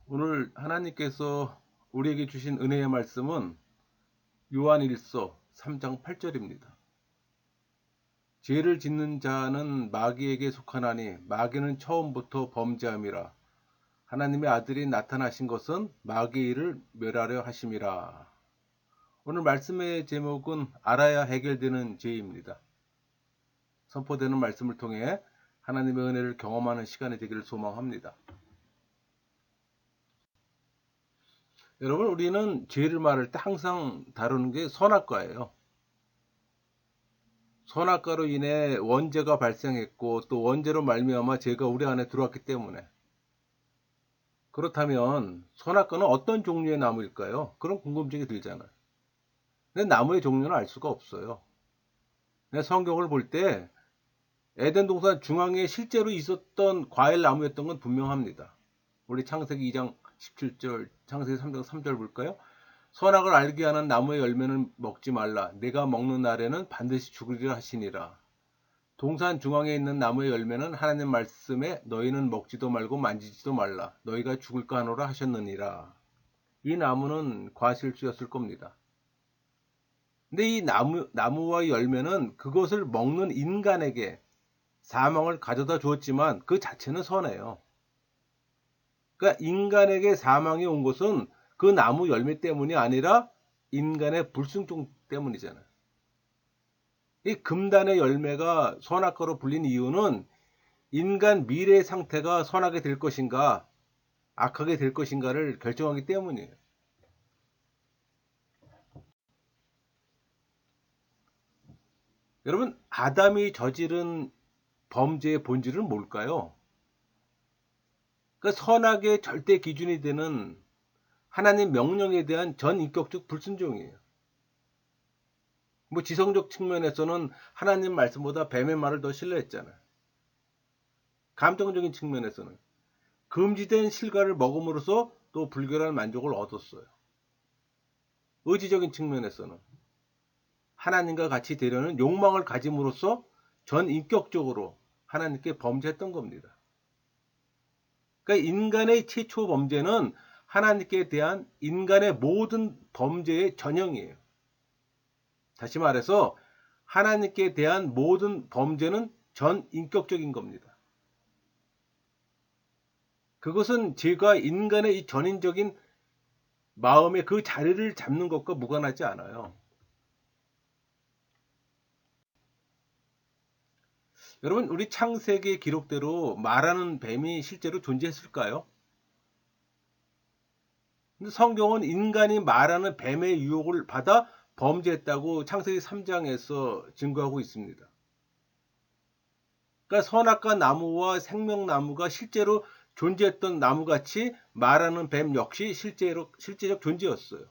오늘 하나님께서 우리에게 주신 은혜의 말씀은 요한일서 3장 8절입니다. 죄를 짓는 자는 마귀에게 속하나니 마귀는 처음부터 범죄함이라. 하나님의 아들이 나타나신 것은 마귀의 일을 멸하려 하심이라. 오늘 말씀의 제목은 알아야 해결되는 죄입니다. 선포되는 말씀을 통해 하나님의 은혜를 경험하는 시간이 되기를 소망합니다. 여러분, 우리는 죄를 말할 때 항상 다루는 게 선악과예요. 선악과로 인해 원죄가 발생했고 또 원죄로 말미암아 죄가 우리 안에 들어왔기 때문에, 그렇다면 선악과는 어떤 종류의 나무일까요? 그런 궁금증이 들잖아요. 근데 나무의 종류는 알 수가 없어요. 성경을 볼 때 에덴 동산 중앙에 실제로 있었던 과일 나무였던 건 분명합니다. 우리 창세기 2장 17절, 창세기 3장 3절 볼까요? 선악을 알게 하는 나무의 열매는 먹지 말라. 내가 먹는 날에는 반드시 죽으리라 하시니라. 동산 중앙에 있는 나무의 열매는 하나님 말씀에 너희는 먹지도 말고 만지지도 말라. 너희가 죽을까 하노라 하셨느니라. 이 나무는 과실주였을 겁니다. 근데 이 나무와 열매는 그것을 먹는 인간에게 사망을 가져다 주었지만 그 자체는 선해요. 그러니까 인간에게 사망이 온 것은 그 나무 열매 때문이 아니라 인간의 불순종 때문이잖아요. 이 금단의 열매가 선악과로 불린 이유는 인간 미래의 상태가 선하게 될 것인가 악하게 될 것인가를 결정하기 때문이에요. 여러분, 아담이 저지른 범죄의 본질은 뭘까요? 그 선악의 절대 기준이 되는 하나님 명령에 대한 전인격적 불순종이에요. 지성적 측면에서는 하나님 말씀보다 뱀의 말을 더 신뢰했잖아요. 감정적인 측면에서는 금지된 실과를 먹음으로써 또 불결한 만족을 얻었어요. 의지적인 측면에서는 하나님과 같이 되려는 욕망을 가짐으로써 전인격적으로 하나님께 범죄했던 겁니다. 그러니까 인간의 최초 범죄는 하나님께 대한 인간의 모든 범죄의 전형이에요. 다시 말해서 하나님께 대한 모든 범죄는 전인격적인 겁니다. 그것은 죄가 인간의 이 전인적인 마음의 그 자리를 잡는 것과 무관하지 않아요. 여러분, 우리 창세기 기록대로 말하는 뱀이 실제로 존재했을까요? 근데 성경은 인간이 말하는 뱀의 유혹을 받아 범죄했다고 창세기 3장에서 증거하고 있습니다. 그러니까 선악과 나무와 생명나무가 실제로 존재했던 나무같이 말하는 뱀 역시 실제적 존재였어요.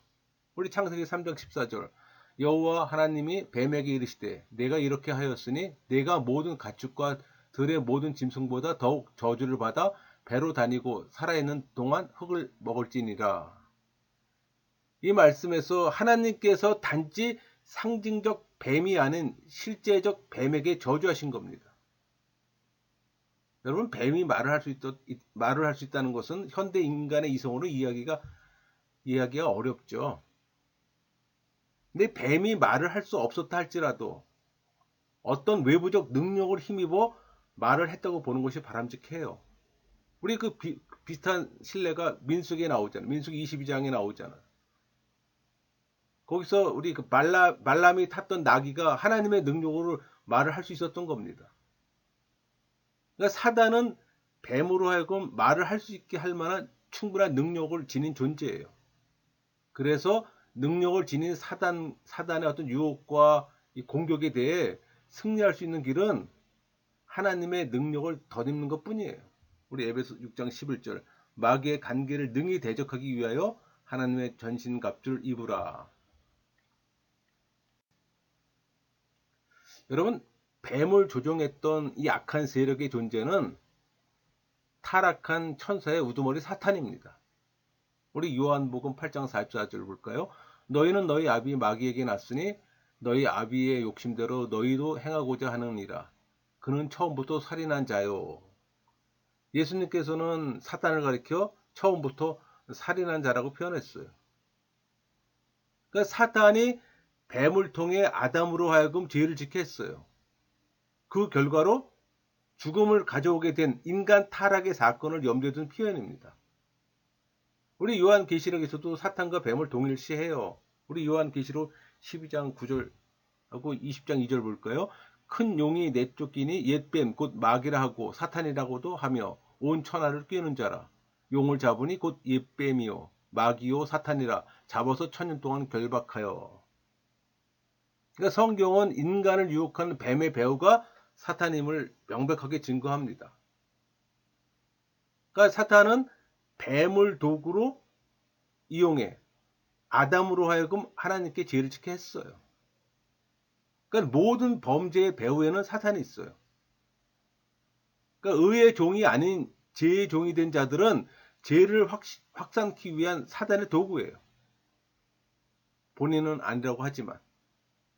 우리 창세기 3장 14절, 여호와 하나님이 뱀에게 이르시되 내가 이렇게 하였으니 내가 모든 가축과 들의 모든 짐승보다 더욱 저주를 받아 배로 다니고 살아있는 동안 흙을 먹을지니라. 이 말씀에서 하나님께서 단지 상징적 뱀이 아닌 실제적 뱀에게 저주하신 겁니다. 여러분, 뱀이 말을 할 수 있다는 것은 현대 인간의 이성으로 이해하기가 어렵죠. 근데 뱀이 말을 할 수 없었다 할지라도 어떤 외부적 능력을 힘입어 말을 했다고 보는 것이 바람직해요. 우리 비슷한 신뢰가 민수기에 나오잖아요. 민수기 22장에 나오잖아요. 거기서 우리 말람이 탔던 나귀가 하나님의 능력으로 말을 할 수 있었던 겁니다. 그러니까 사단은 뱀으로 하여금 말을 할 수 있게 할 만한 충분한 능력을 지닌 존재예요. 그래서 능력을 지닌 사단의 어떤 유혹과 이 공격에 대해 승리할 수 있는 길은 하나님의 능력을 덧입는 것 뿐이에요. 우리 에베소 6장 11절, 마귀의 간계를 능히 대적하기 위하여 하나님의 전신갑주를 입으라. 여러분, 뱀을 조종했던 이 악한 세력의 존재는 타락한 천사의 우두머리 사탄입니다. 우리 요한복음 8장 44절 볼까요? 너희는 너희 아비 마귀에게 났으니 너희 아비의 욕심대로 너희도 행하고자 하느니라. 그는 처음부터 살인한 자요. 예수님께서는 사탄을 가리켜 처음부터 살인한 자라고 표현했어요. 그러니까 사탄이 뱀을 통해 아담으로 하여금 죄를 짓게 했어요. 그 결과로 죽음을 가져오게 된 인간 타락의 사건을 염두에 둔 표현입니다. 우리 요한계시록에서도 사탄과 뱀을 동일시해요. 우리 요한계시록 12장 9절하고 20장 2절 볼까요? 큰 용이 내쫓기니 옛뱀 곧 마귀라 하고 사탄이라고도 하며 온 천하를 꿰는 자라. 용을 잡으니 곧 옛뱀이요 마귀요 사탄이라 잡아서 천년 동안 결박하여. 그러니까 성경은 인간을 유혹하는 뱀의 배후가 사탄임을 명백하게 증거합니다. 그러니까 사탄은 뱀을 도구로 이용해 아담으로 하여금 하나님께 죄를 짓게 했어요. 그러니까 모든 범죄의 배후에는 사탄이 있어요. 그러니까 의의 종이 아닌 죄의 종이 된 자들은 죄를 확산하기 위한 사단의 도구예요. 본인은 아니라고 하지만.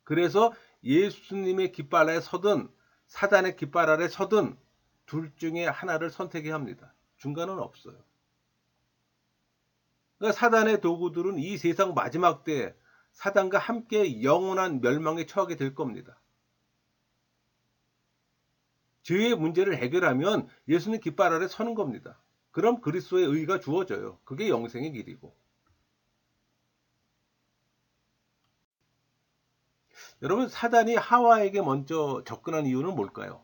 그래서 예수님의 깃발 아래 서든 사단의 깃발 아래 서든 둘 중에 하나를 선택해야 합니다. 중간은 없어요. 그러니까 사단의 도구들은 이 세상 마지막 때에 사단과 함께 영원한 멸망에 처하게 될 겁니다. 죄의 문제를 해결하면 예수님 깃발 아래 서는 겁니다. 그럼 그리스도의 의가 주어져요. 그게 영생의 길이고. 여러분, 사단이 하와에게 먼저 접근한 이유는 뭘까요?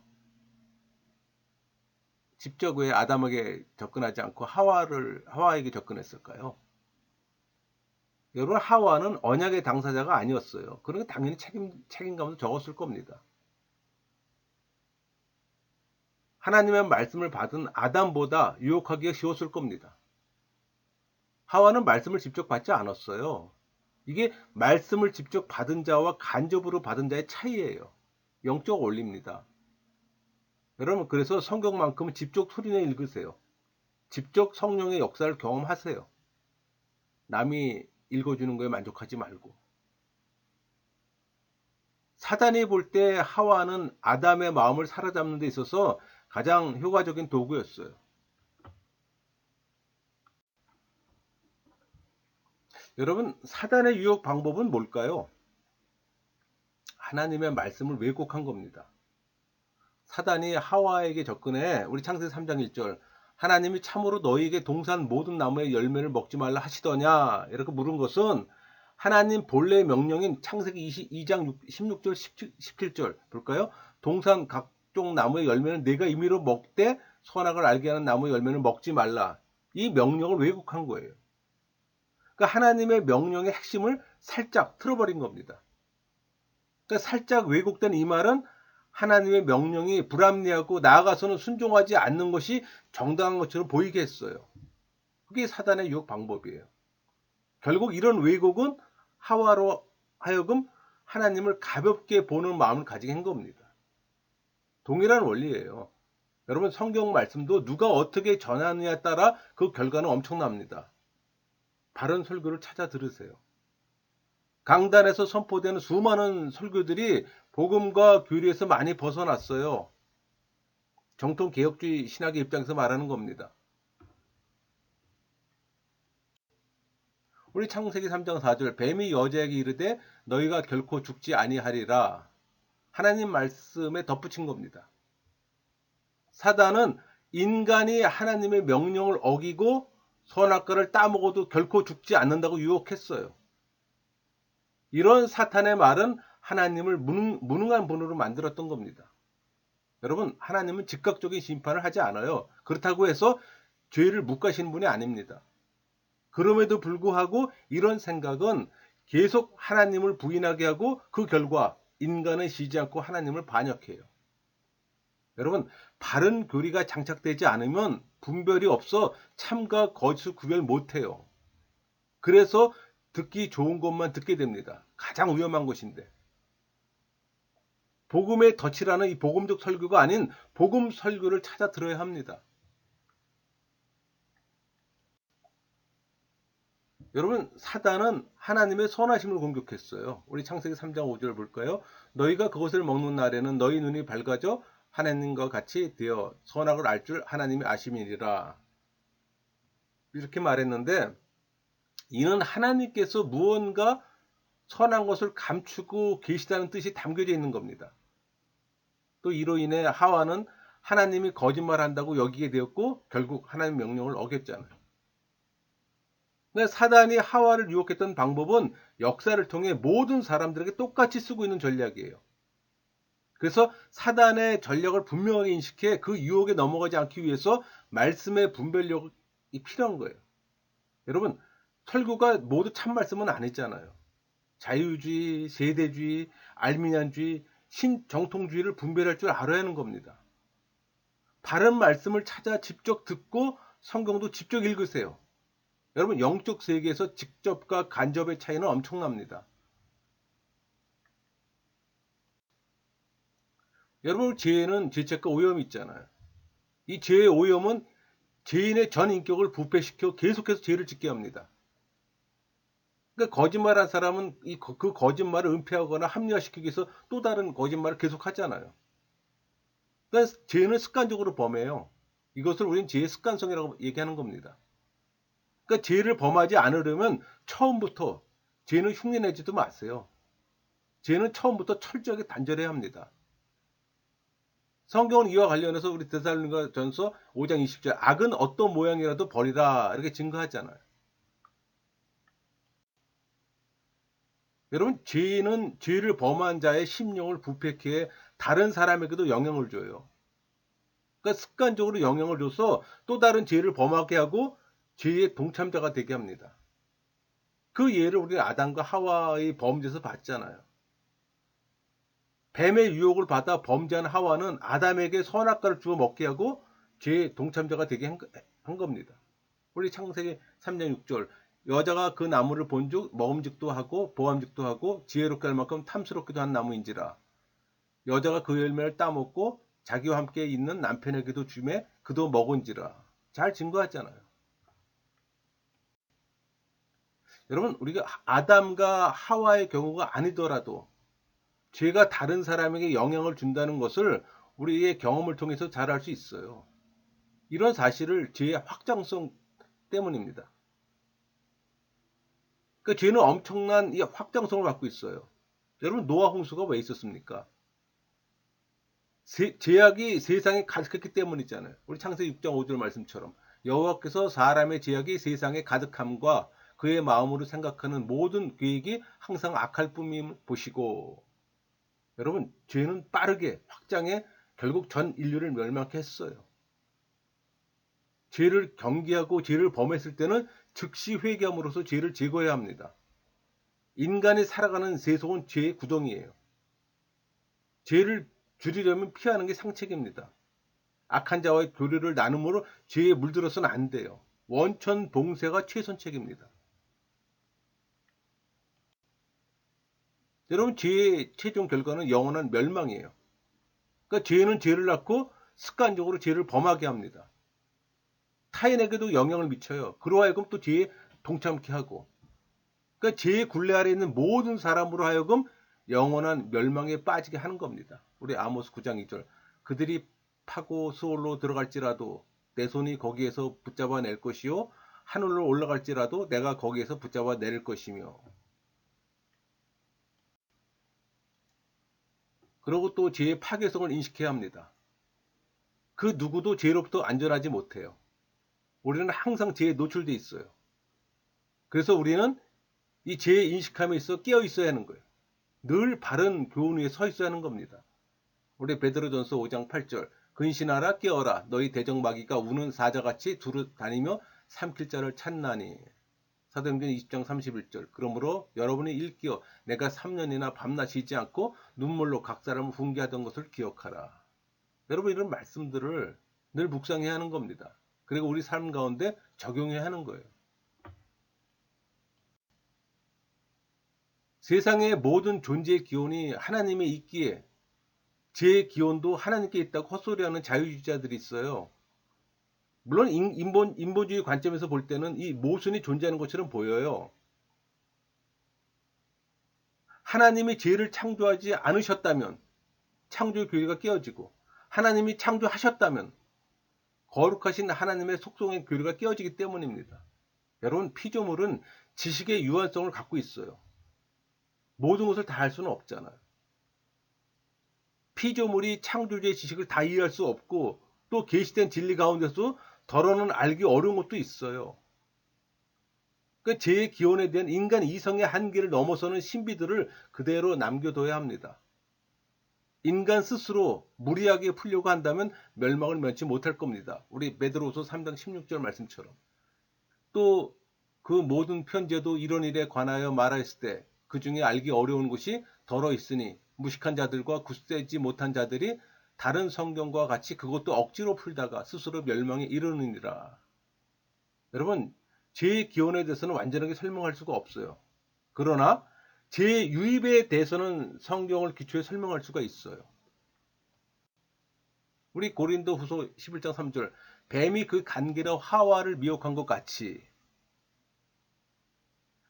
직접 왜 아담에게 접근하지 않고 하와에게 접근했을까요? 여러분, 하와는 언약의 당사자가 아니었어요. 그러니까 당연히 책임감도 적었을 겁니다. 하나님의 말씀을 받은 아담보다 유혹하기가 쉬웠을 겁니다. 하와는 말씀을 직접 받지 않았어요. 이게 말씀을 직접 받은 자와 간접으로 받은 자의 차이예요. 영적 원리입니다. 여러분, 그래서 성경만큼은 직접 소리내 읽으세요. 직접 성령의 역사를 경험하세요. 남이 읽어주는 거에 만족하지 말고. 사단이 볼 때 하와는 아담의 마음을 사로잡는 데 있어서 가장 효과적인 도구였어요. 여러분, 사단의 유혹 방법은 뭘까요? 하나님의 말씀을 왜곡한 겁니다. 사단이 하와에게 접근해 우리 창세기 3장 1절 하나님이 참으로 너희에게 동산 모든 나무의 열매를 먹지 말라 하시더냐 이렇게 물은 것은 하나님 본래 명령인 창세기 22장 16절 17절 볼까요? 동산 각종 나무의 열매는 내가 임의로 먹되 선악을 알게 하는 나무의 열매는 먹지 말라. 이 명령을 왜곡한 거예요. 그러니까 하나님의 명령의 핵심을 살짝 틀어버린 겁니다. 그러니까 살짝 왜곡된 이 말은 하나님의 명령이 불합리하고 나아가서는 순종하지 않는 것이 정당한 것처럼 보이게 했어요. 그게 사단의 유혹 방법이에요. 결국 이런 왜곡은 하와로 하여금 하나님을 가볍게 보는 마음을 가지게 한 겁니다. 동일한 원리예요. 여러분, 성경 말씀도 누가 어떻게 전하느냐에 따라 그 결과는 엄청납니다. 바른 설교를 찾아 들으세요. 강단에서 선포되는 수많은 설교들이 복음과 교리에서 많이 벗어났어요. 정통 개혁주의 신학의 입장에서 말하는 겁니다. 우리 창세기 3장 4절 뱀이 여자에게 이르되 너희가 결코 죽지 아니하리라. 하나님 말씀에 덧붙인 겁니다. 사단은 인간이 하나님의 명령을 어기고 선악과를 따먹어도 결코 죽지 않는다고 유혹했어요. 이런 사탄의 말은 하나님을 무능한 분으로 만들었던 겁니다. 여러분, 하나님은 즉각적인 심판을 하지 않아요. 그렇다고 해서 죄를 묵과시는 분이 아닙니다. 그럼에도 불구하고 이런 생각은 계속 하나님을 부인하게 하고 그 결과 인간은 쉬지 않고 하나님을 반역해요. 여러분, 바른 교리가 장착되지 않으면 분별이 없어 참과 거짓을 구별 못해요. 그래서 듣기 좋은 것만 듣게 됩니다. 가장 위험한 것인데. 복음의 덫이라는 이 복음적 설교가 아닌 복음 설교를 찾아 들어야 합니다. 여러분, 사단은 하나님의 선하심을 공격했어요. 우리 창세기 3장 5절 볼까요? 너희가 그것을 먹는 날에는 너희 눈이 밝아져 하나님과 같이 되어 선악을 알 줄 하나님이 아심이니라. 이렇게 말했는데, 이는 하나님께서 무언가 선한 것을 감추고 계시다는 뜻이 담겨져 있는 겁니다. 또 이로 인해 하와는 하나님이 거짓말한다고 여기게 되었고 결국 하나님 명령을 어겼잖아요. 근데 사단이 하와를 유혹했던 방법은 역사를 통해 모든 사람들에게 똑같이 쓰고 있는 전략이에요. 그래서 사단의 전략을 분명하게 인식해 그 유혹에 넘어가지 않기 위해서 말씀의 분별력이 필요한 거예요. 여러분, 설교가 모두 참 말씀은 아니잖아요. 자유주의, 세대주의, 알미니안주의, 신정통주의를 분별할 줄 알아야 하는 겁니다. 바른 말씀을 찾아 직접 듣고 성경도 직접 읽으세요. 여러분, 영적 세계에서 직접과 간접의 차이는 엄청납니다. 여러분, 죄에는 죄책과 오염이 있잖아요. 이 죄의 오염은 죄인의 전 인격을 부패시켜 계속해서 죄를 짓게 합니다. 그러니까 거짓말한 사람은 그 거짓말을 은폐하거나 합리화시키기 위해서 또 다른 거짓말을 계속 하잖아요. 그러니까 죄는 습관적으로 범해요. 이것을 우리는 죄의 습관성이라고 얘기하는 겁니다. 그러니까 죄를 범하지 않으려면 처음부터 죄는 흉내내지도 마세요. 죄는 처음부터 철저하게 단절해야 합니다. 성경은 이와 관련해서 우리 데살로니가전서 5장 20절 악은 어떤 모양이라도 버리라 이렇게 증거하잖아요. 여러분, 죄는 죄를 범한 자의 심령을 부패케 다른 사람에게도 영향을 줘요. 그러니까 습관적으로 영향을 줘서 또 다른 죄를 범하게 하고 죄의 동참자가 되게 합니다. 그 예를 우리 아담과 하와의 범죄에서 봤잖아요. 뱀의 유혹을 받아 범죄한 하와는 아담에게 선악과를 주어 먹게 하고 죄의 동참자가 되게 한 겁니다. 우리 창세기 3장 6절 여자가 그 나무를 본즉 먹음직도 하고 보암직도 하고 지혜롭게 할 만큼 탐스럽기도 한 나무인지라. 여자가 그 열매를 따먹고 자기와 함께 있는 남편에게도 주매 그도 먹은지라. 잘 증거하잖아요. 여러분, 우리가 아담과 하와의 경우가 아니더라도 죄가 다른 사람에게 영향을 준다는 것을 우리의 경험을 통해서 잘 알 수 있어요. 이런 사실을 죄의 확장성 때문입니다. 그러니까 죄는 엄청난 이 확장성을 갖고 있어요. 여러분, 노아 홍수가 왜 있었습니까? 죄악이 세상에 가득했기 때문이잖아요. 우리 창세기 6장 5절 말씀처럼 여호와께서 사람의 죄악이 세상에 가득함과 그의 마음으로 생각하는 모든 계획이 항상 악할 뿐임을 보시고. 여러분, 죄는 빠르게 확장해 결국 전 인류를 멸망케 했어요. 죄를 경계하고 죄를 범했을 때는 즉시 회개함으로써 죄를 제거해야 합니다. 인간이 살아가는 세속은 죄의 구덩이에요. 죄를 줄이려면 피하는 게 상책입니다. 악한 자와의 교류를 나눔으로 죄에 물들어서는 안 돼요. 원천 봉쇄가 최선책입니다. 여러분, 죄의 최종 결과는 영원한 멸망이에요. 그러니까 죄는 죄를 낳고 습관적으로 죄를 범하게 합니다. 타인에게도 영향을 미쳐요. 그로 하여금 또 죄에 동참케 하고. 그러니까 죄의 굴레 아래 있는 모든 사람으로 하여금 영원한 멸망에 빠지게 하는 겁니다. 우리 아모스 9장 2절. 그들이 파고 수월로 들어갈지라도 내 손이 거기에서 붙잡아 낼 것이요 하늘로 올라갈지라도 내가 거기에서 붙잡아 낼 것이며. 그리고 또 죄의 파괴성을 인식해야 합니다. 그 누구도 죄로부터 안전하지 못해요. 우리는 항상 죄에 노출돼 있어요. 그래서 우리는 이 죄의 인식함에 있어 깨어 있어야 하는 거예요. 늘 바른 교훈 위에 서 있어야 하는 겁니다. 우리 베드로전서 5장 8절 근신하라 깨어라 너희 대적마귀가 우는 사자같이 두루 다니며 삼킬 자를 찾나니. 사도행전 20장 31절 그러므로 여러분이 일깨어 내가 3년이나 밤낮 쉬지 않고 눈물로 각 사람을 훈계하던 것을 기억하라. 여러분, 이런 말씀들을 늘 묵상해야 하는 겁니다. 그리고 우리 삶 가운데 적용해야 하는 거예요. 세상의 모든 존재의 기원이 하나님의 있기에 제 기원도 하나님께 있다고 헛소리하는 자유주의자들이 있어요. 물론 인본주의 관점에서 볼 때는 이 모순이 존재하는 것처럼 보여요. 하나님이 죄를 창조하지 않으셨다면 창조의 교회가 깨어지고 하나님이 창조하셨다면 거룩하신 하나님의 속성의 교류가 깨어지기 때문입니다. 여러분, 피조물은 지식의 유한성을 갖고 있어요. 모든 것을 다 할 수는 없잖아요. 피조물이 창조주의 지식을 다 이해할 수 없고 또 계시된 진리 가운데서 더러는 알기 어려운 것도 있어요. 그러니까 제 기원에 대한 인간 이성의 한계를 넘어서는 신비들을 그대로 남겨둬야 합니다. 인간 스스로 무리하게 풀려고 한다면 멸망을 면치 못할 겁니다. 우리 베드로후서 3장 16절 말씀처럼. 또 그 모든 편제도 이런 일에 관하여 말하였을 때 그 중에 알기 어려운 것이 더러 있으니 무식한 자들과 굳세지 못한 자들이 다른 성경과 같이 그것도 억지로 풀다가 스스로 멸망에 이르느니라. 여러분, 제 기원에 대해서는 완전하게 설명할 수가 없어요. 그러나 제 유입에 대해서는 성경을 기초해 설명할 수가 있어요. 우리 고린도 후서 11장 3절, 뱀이 그 간계로 하와를 미혹한 것 같이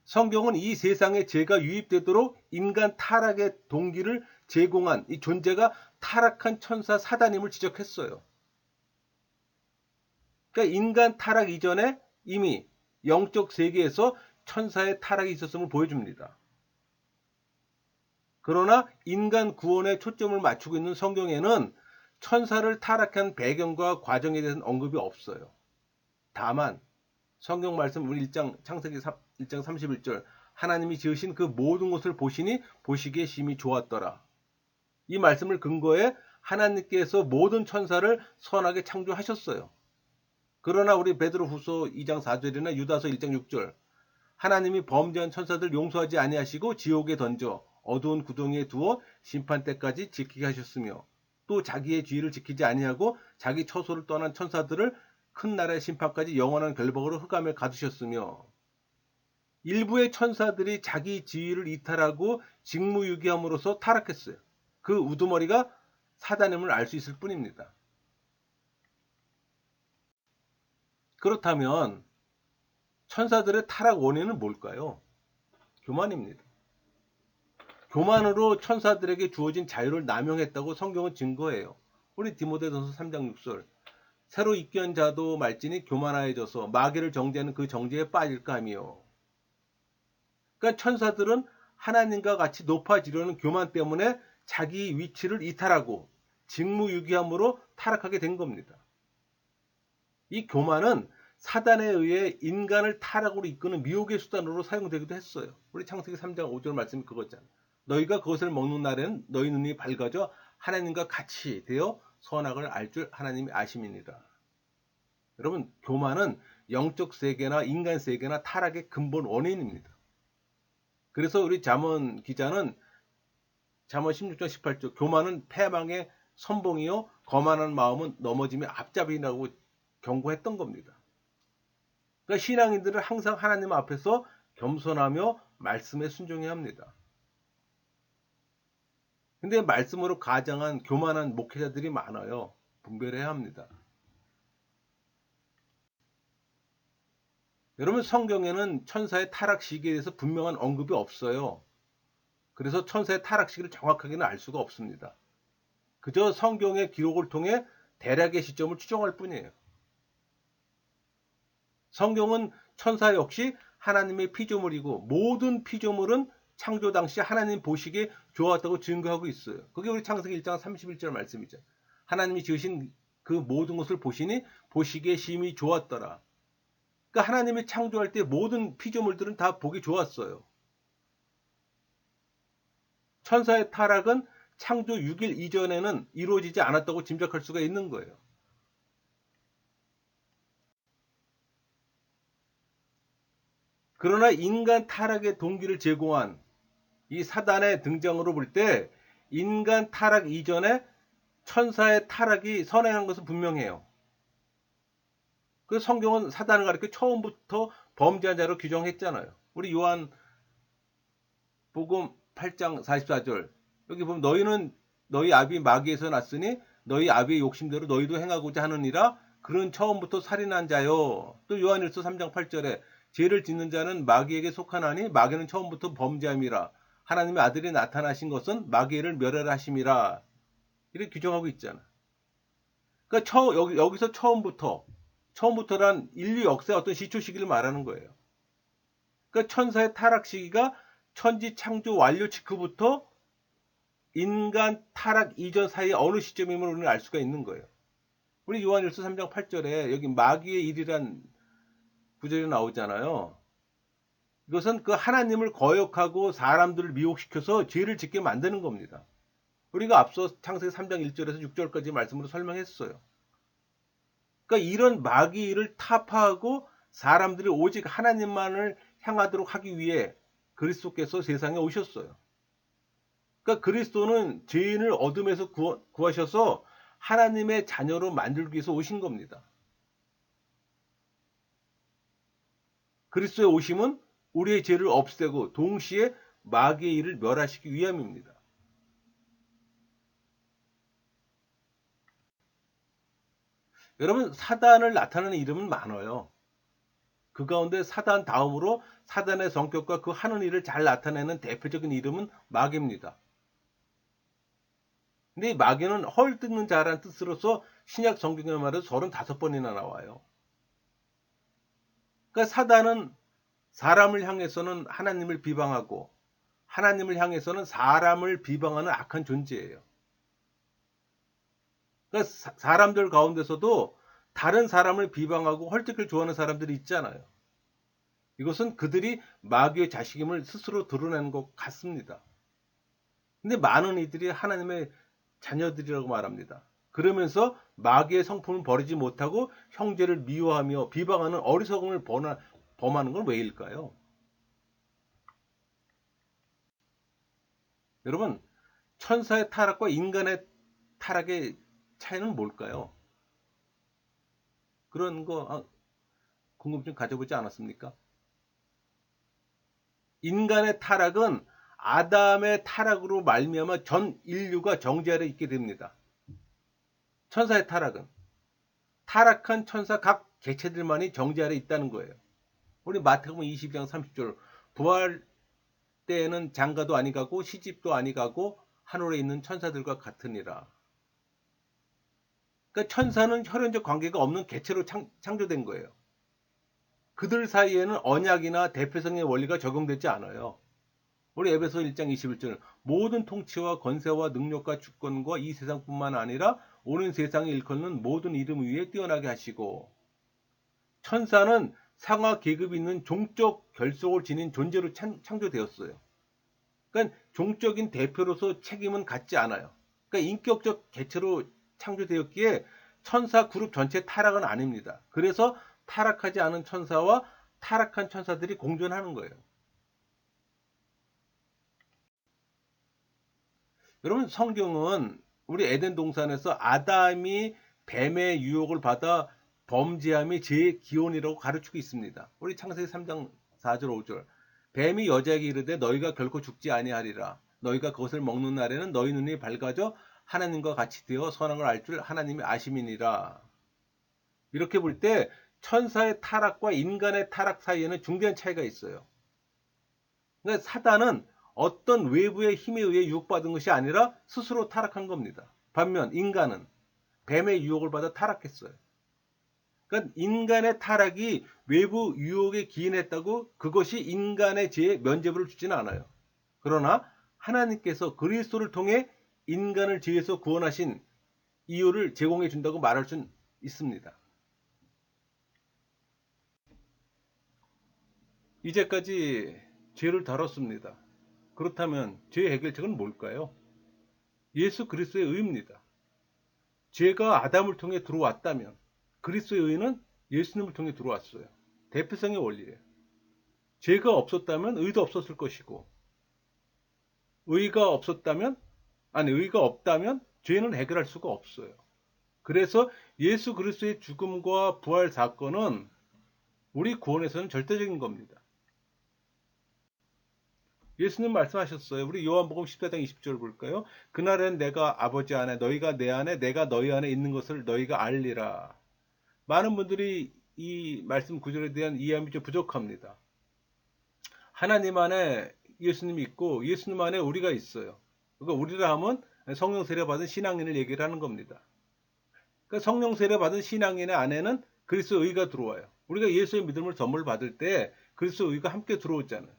성경은 이 세상에 죄가 유입되도록 인간 타락의 동기를 제공한 이 존재가 타락한 천사 사단임을 지적했어요. 그러니까 인간 타락 이전에 이미 영적 세계에서 천사의 타락이 있었음을 보여줍니다. 그러나 인간 구원에 초점을 맞추고 있는 성경에는 천사를 타락한 배경과 과정에 대해서는 언급이 없어요. 다만 성경 말씀 우리 창세기 1장 31절, 하나님이 지으신 그 모든 것을 보시니 보시기에 심히 좋았더라. 이 말씀을 근거해 하나님께서 모든 천사를 선하게 창조하셨어요. 그러나 우리 베드로후서 2장 4절이나 유다서 1장 6절, 하나님이 범죄한 천사들 용서하지 아니하시고 지옥에 던져 어두운 구덩이에 두어 심판 때까지 지키게 하셨으며 또 자기의 주의를 지키지 아니하고 자기 처소를 떠난 천사들을 큰 나라의 심판까지 영원한 결박으로 흑암에 가두셨으며, 일부의 천사들이 자기 지위를 이탈하고 직무유기함으로써 타락했어요. 그 우두머리가 사단임을 알 수 있을 뿐입니다. 그렇다면 천사들의 타락 원인은 뭘까요? 교만입니다. 교만으로 천사들에게 주어진 자유를 남용했다고 성경은 증거해요. 우리 디모데전서 3장 6절, 새로 입견 자도 말지니 교만하여져서 마귀를 정죄하는 그 정죄에 빠질까 하며. 그러니까 천사들은 하나님과 같이 높아지려는 교만 때문에 자기 위치를 이탈하고 직무유기함으로 타락하게 된 겁니다. 이 교만은 사단에 의해 인간을 타락으로 이끄는 미혹의 수단으로 사용되기도 했어요. 우리 창세기 3장 5절 말씀이 그거잖아요. 너희가 그것을 먹는 날에는 너희 눈이 밝아져 하나님과 같이 되어 선악을 알 줄 하나님이 아심이니라. 여러분, 교만은 영적 세계나 인간 세계나 타락의 근본 원인입니다. 그래서 우리 잠언 기자는 잠언 16장 18절, 교만은 패망의 선봉이요 거만한 마음은 넘어짐의 앞잡이라고 경고했던 겁니다. 그러니까 신앙인들은 항상 하나님 앞에서 겸손하며 말씀에 순종해야 합니다. 근데 말씀으로 가장한 교만한 목회자들이 많아요. 분별해야 합니다. 여러분, 성경에는 천사의 타락 시기에 대해서 분명한 언급이 없어요. 그래서 천사의 타락 시기를 정확하게는 알 수가 없습니다. 그저 성경의 기록을 통해 대략의 시점을 추정할 뿐이에요. 성경은 천사 역시 하나님의 피조물이고 모든 피조물은 창조 당시 하나님 보시기에 좋았다고 증거하고 있어요. 그게 우리 창세기 1장 31절 말씀이죠. 하나님이 지으신 그 모든 것을 보시니 보시기에 심히 좋았더라. 그러니까 하나님이 창조할 때 모든 피조물들은 다 보기 좋았어요. 천사의 타락은 창조 6일 이전에는 이루어지지 않았다고 짐작할 수가 있는 거예요. 그러나 인간 타락의 동기를 제공한 이 사단의 등장으로 볼 때 인간 타락 이전에 천사의 타락이 선행한 것은 분명해요. 그 성경은 사단을 가리켜 처음부터 범죄한 자로 규정했잖아요. 우리 요한 복음 8장 44절, 여기 보면 너희는 너희 아비 마귀에서 났으니 너희 아비의 욕심대로 너희도 행하고자 하느니라. 그는 처음부터 살인한 자요. 또 요한일서 3장 8절에 죄를 짓는 자는 마귀에게 속하나니 마귀는 처음부터 범죄함이라. 하나님의 아들이 나타나신 것은 마귀를 멸하라 하심이라. 이렇게 규정하고 있잖아. 그러니까 여기서 처음부터란 인류 역사의 어떤 시초 시기를 말하는 거예요. 그러니까 천사의 타락 시기가 천지 창조 완료 직후부터 인간 타락 이전 사이에 어느 시점임을 우리는 알 수가 있는 거예요. 우리 요한일서 3장 8절에 여기 마귀의 일이란 구절이 나오잖아요. 이것은 그 하나님을 거역하고 사람들을 미혹시켜서 죄를 짓게 만드는 겁니다. 우리가 앞서 창세기 3장 1절에서 6절까지 말씀으로 설명했어요. 그러니까 이런 마귀를 타파하고 사람들이 오직 하나님만을 향하도록 하기 위해 그리스도께서 세상에 오셨어요. 그러니까 그리스도는 죄인을 어둠에서 구하셔서 하나님의 자녀로 만들기 위해서 오신 겁니다. 그리스도의 오심은 우리의 죄를 없애고 동시에 마귀의 일을 멸하시기 위함입니다. 여러분, 사단을 나타내는 이름은 많아요. 그 가운데 사단 다음으로 사단의 성격과 그 하는 일을 잘 나타내는 대표적인 이름은 마귀입니다. 근데 이 마귀는 헐 뜯는 자라는 뜻으로서 신약 성경에 말해서 35번이나 나와요. 그러니까 사단은 사람을 향해서는 하나님을 비방하고 하나님을 향해서는 사람을 비방하는 악한 존재예요. 그러니까 사람들 가운데서도 다른 사람을 비방하고 헐뜯기를 좋아하는 사람들이 있잖아요. 이것은 그들이 마귀의 자식임을 스스로 드러내는 것 같습니다. 근데 많은 이들이 하나님의 자녀들이라고 말합니다. 그러면서 마귀의 성품을 버리지 못하고 형제를 미워하며 비방하는 어리석음을 범하는 건 왜일까요? 여러분, 천사의 타락과 인간의 타락의 차이는 뭘까요? 그런 거 궁금증 가져보지 않았습니까? 인간의 타락은 아담의 타락으로 말미암아 전 인류가 정죄 아래 있게 됩니다. 천사의 타락은 타락한 천사 각 개체들만이 정죄 아래 있다는 거예요. 우리 마태복음 22장 30절 부활 때에는 장가도 아니가고 시집도 아니가고 하늘에 있는 천사들과 같으니라. 그러니까 천사는 혈연적 관계가 없는 개체로 창조된 거예요. 그들 사이에는 언약이나 대표성의 원리가 적용되지 않아요. 우리 에베소 1장 21절 모든 통치와 권세와 능력과 주권과 이 세상뿐만 아니라 오는 세상에 일컫는 모든 이름 위에 뛰어나게 하시고 천사는 상하 계급이 있는 종적 결속을 지닌 존재로 창조되었어요. 그러니까 종적인 대표로서 책임은 갖지 않아요. 그러니까 인격적 개체로 창조되었기에 천사 그룹 전체 타락은 아닙니다. 그래서 타락하지 않은 천사와 타락한 천사들이 공존하는 거예요. 여러분, 성경은 우리 에덴 동산에서 아담이 뱀의 유혹을 받아 범죄함이 죄의 기원이라고 가르치고 있습니다. 우리 창세기 3장 4절 5절 뱀이 여자에게 이르되 너희가 결코 죽지 아니하리라. 너희가 그것을 먹는 날에는 너희 눈이 밝아져 하나님과 같이 되어 선악을 알 줄 하나님이 아심이니라. 이렇게 볼 때 천사의 타락과 인간의 타락 사이에는 중대한 차이가 있어요. 그러니까 사단은 어떤 외부의 힘에 의해 유혹받은 것이 아니라 스스로 타락한 겁니다. 반면 인간은 뱀의 유혹을 받아 타락했어요. 그러니까 인간의 타락이 외부 유혹에 기인했다고 그것이 인간의 죄에 면죄부를 주지는 않아요. 그러나 하나님께서 그리스도를 통해 인간을 죄에서 구원하신 이유를 제공해 준다고 말할 수 있습니다. 이제까지 죄를 다뤘습니다. 그렇다면 죄의 해결책은 뭘까요? 예수 그리스도의 의입니다. 죄가 아담을 통해 들어왔다면 그리스도의 의는 예수님을 통해 들어왔어요. 대표성의 원리예요. 죄가 없었다면 의도 없었을 것이고 의가 없다면 죄는 해결할 수가 없어요. 그래서 예수 그리스도의 죽음과 부활 사건은 우리 구원에서는 절대적인 겁니다. 예수님 말씀하셨어요. 우리 요한복음 14장 20절 볼까요? 그날엔 내가 아버지 안에 너희가 내 안에 내가 너희 안에 있는 것을 너희가 알리라. 많은 분들이 이 말씀 구절에 대한 이해함이 좀 부족합니다. 하나님 안에 예수님이 있고 예수님 안에 우리가 있어요. 그러니까 우리라 하면 성령 세례 받은 신앙인을 얘기를 하는 겁니다. 그러니까 성령 세례 받은 신앙인의 안에는 그리스도 의가 들어와요. 우리가 예수의 믿음을 선물 받을 때 그리스도 의가 함께 들어오잖아요.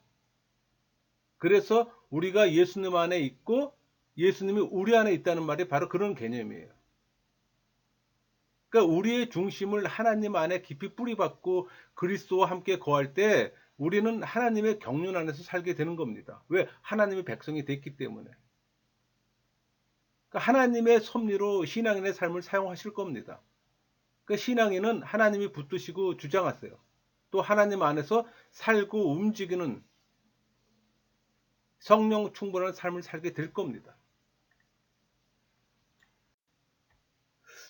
그래서 우리가 예수님 안에 있고 예수님이 우리 안에 있다는 말이 바로 그런 개념이에요. 그러니까 우리의 중심을 하나님 안에 깊이 뿌리박고 그리스도와 함께 거할 때 우리는 하나님의 경륜 안에서 살게 되는 겁니다. 왜? 하나님의 백성이 됐기 때문에. 그러니까 하나님의 섭리로 신앙인의 삶을 사용하실 겁니다. 그러니까 신앙인은 하나님이 붙드시고 주장하세요. 또 하나님 안에서 살고 움직이는 성령 충분한 삶을 살게 될 겁니다.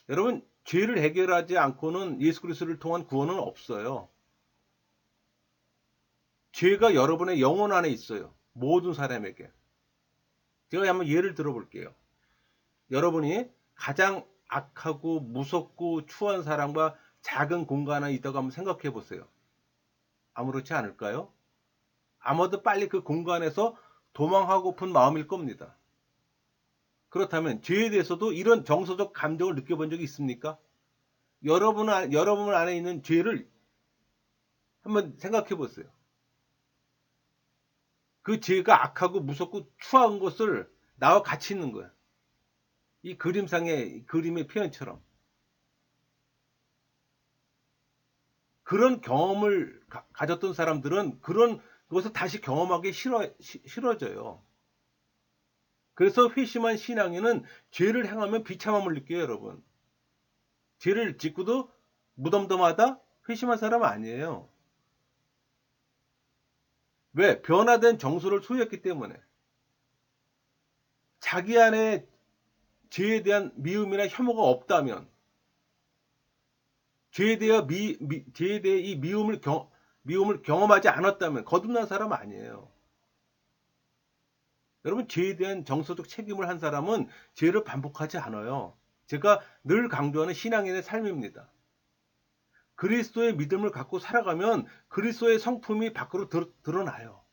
여러분, 죄를 해결하지 않고는 예수 그리스도를 통한 구원은 없어요. 죄가 여러분의 영혼 안에 있어요. 모든 사람에게. 제가 한번 예를 들어볼게요. 여러분이 가장 악하고 무섭고 추한 사람과 작은 공간 안에 있다고 한번 생각해 보세요. 아무렇지 않을까요? 아마도 빨리 그 공간에서 도망하고픈 마음일 겁니다. 그렇다면 죄에 대해서도 이런 정서적 감정을 느껴본 적이 있습니까? 여러분 안에 있는 죄를 한번 생각해 보세요. 그 죄가 악하고 무섭고 추한 것을 나와 같이 있는 거야. 이 그림의 표현처럼. 그런 경험을 가졌던 사람들은 그런 것을 다시 경험하기 싫어져요. 그래서 회심한 신앙인은 죄를 행하면 비참함을 느껴요, 여러분. 죄를 짓고도 무덤덤하다? 회심한 사람 아니에요. 왜? 변화된 정서를 소유했기 때문에. 자기 안에 죄에 대한 미움이나 혐오가 없다면, 죄에 대해 이 미움을 경험하지 않았다면 거듭난 사람 아니에요. 여러분, 죄에 대한 정서적 책임을 한 사람은 죄를 반복하지 않아요. 제가 늘 강조하는 신앙인의 삶입니다. 그리스도의 믿음을 갖고 살아가면 그리스도의 성품이 밖으로 드러나요.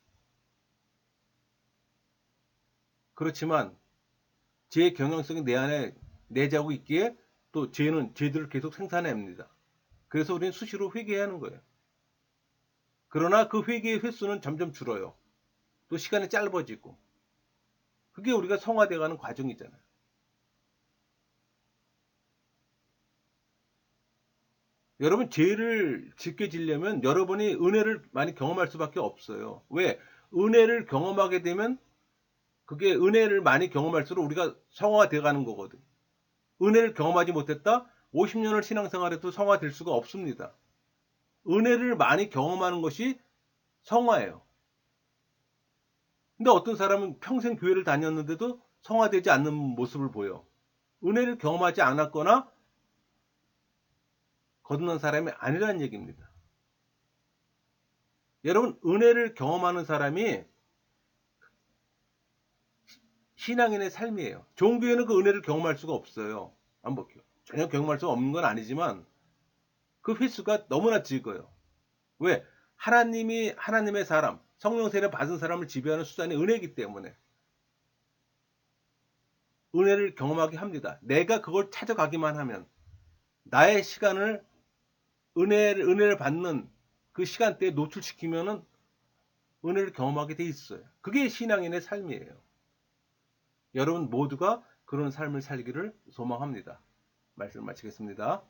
그렇지만 죄의 경향성이 내 안에 내재하고 있기에 또 죄는 죄들을 계속 생산합니다. 그래서 우리는 수시로 회개해야 하는 거예요. 그러나 그 회개의 횟수는 점점 줄어요. 또 시간이 짧아지고. 그게 우리가 성화되어가는 과정이잖아요. 여러분, 죄를 짓게 지려면 여러분이 은혜를 많이 경험할 수밖에 없어요. 왜? 은혜를 경험하게 되면 그게 은혜를 많이 경험할수록 우리가 성화되어가는 거거든. 은혜를 경험하지 못했다? 50년을 신앙생활해도 성화될 수가 없습니다. 은혜를 많이 경험하는 것이 성화예요. 근데 어떤 사람은 평생 교회를 다녔는데도 성화되지 않는 모습을 보여. 은혜를 경험하지 않았거나 거듭난 사람이 아니라는 얘기입니다. 여러분, 은혜를 경험하는 사람이 신앙인의 삶이에요. 좋은 교회는 그 은혜를 경험할 수가 없어요. 전혀 경험할 수 없는 건 아니지만 그 횟수가 너무나 적어요. 왜? 하나님의 사람, 성령 세례 받은 사람을 지배하는 수단이 은혜이기 때문에 은혜를 경험하게 합니다. 내가 그걸 찾아가기만 하면 나의 시간을 은혜를 받는 그 시간대에 노출시키면은 은혜를 경험하게 돼 있어요. 그게 신앙인의 삶이에요. 여러분 모두가 그런 삶을 살기를 소망합니다. 말씀을 마치겠습니다.